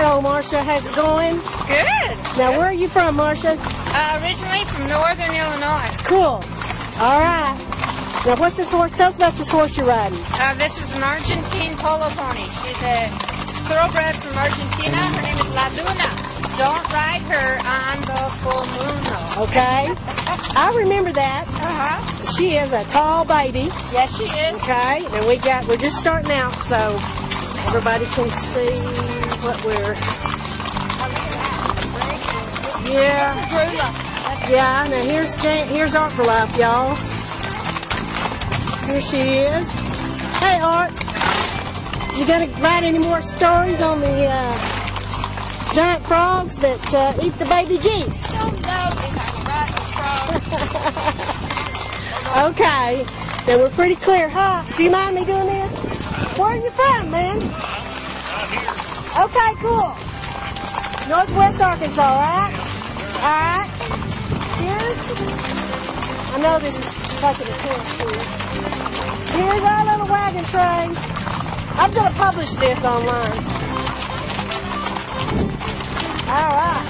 Hello, Marcia. How's it going? Good. Now, where are you from, Marcia? Originally from northern Illinois. Cool. All right. Now, what's this horse? Tell us about this horse you're riding. This is an Argentine polo pony. She's a thoroughbred from Argentina. Her name is La Luna. Don't ride her on the full moon, though. Okay. I remember that. She is a tall baby. Yes, she is. Okay. And we're just starting out, so everybody can see what we're. Yeah. Yeah. Now here's Art for Life, y'all. Here she is. Hey, Art. You gonna write any more stories on the giant frogs that eat the baby geese? Okay. Then we're pretty clear, huh? Do you mind me doing this? Where are you from, man? Okay, cool. Northwest Arkansas, right? Alright. I know this is taking a tourist here. Here's our little wagon train. I'm going to publish this online. Alright.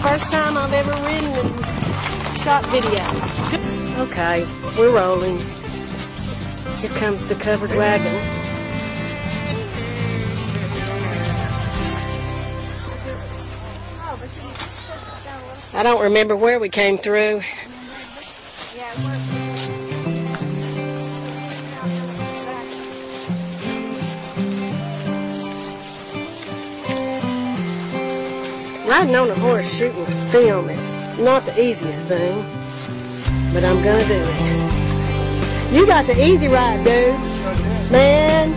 First time I've ever ridden and shot video. Okay, we're rolling. Here comes the covered wagon. I don't remember where we came through. Riding on a horse shooting film is not the easiest thing, but I'm gonna do it. You got the easy ride, dude. Man,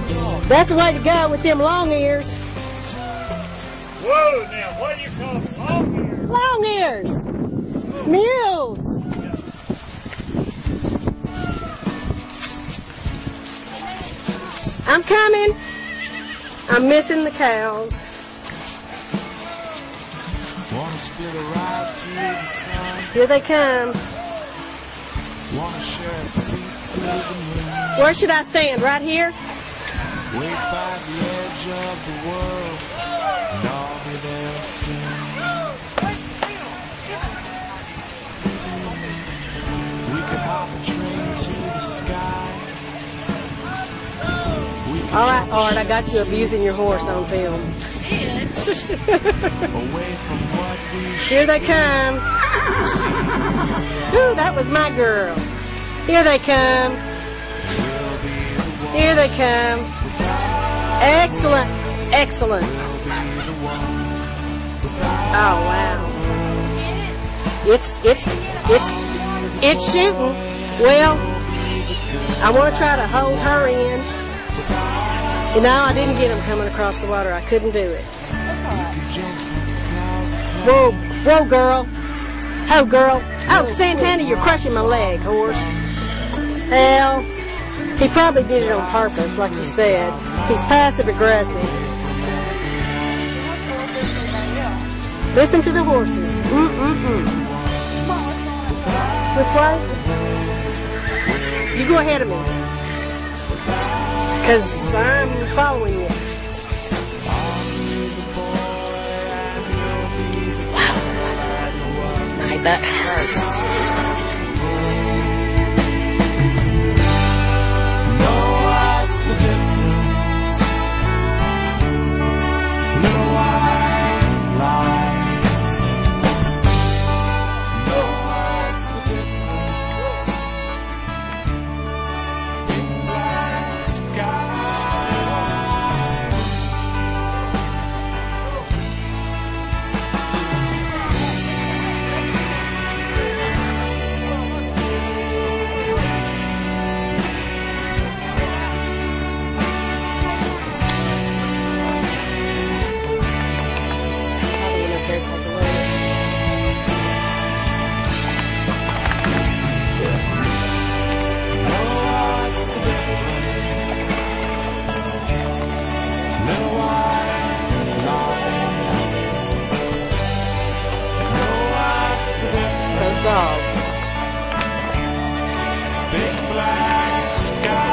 that's the way to go with them long ears. Whoa, now, what do you call long ears? Long ears! Mules! I'm coming. I'm missing the cows. Here they come. Where should I stand? Right here? Way by the edge of the world, and all that they'll see. We could hop a train to the sky. All right, Art, I got you abusing your horse on film. Here they come. Ooh, that was my girl. Here they come. Here they come. Excellent. Excellent. Oh, wow. It's shooting. Well, I want to try to hold her in. You know, I didn't get him coming across the water. I couldn't do it. Whoa, whoa, girl. Oh, girl. Oh, Santana, you're crushing my leg, horse. Hell, he probably did it on purpose, like you said. He's passive-aggressive. Listen to the horses. Which way? You go ahead of me. Because I'm following you. That hurts. No, what's the difference? No white lies. No, what's the difference? In black sky. Dogs. Big black sky.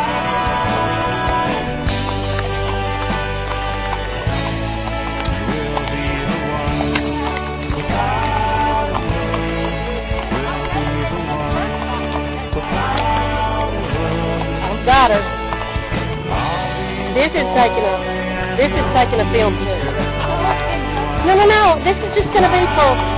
This is taking a film too. No, this is just gonna be for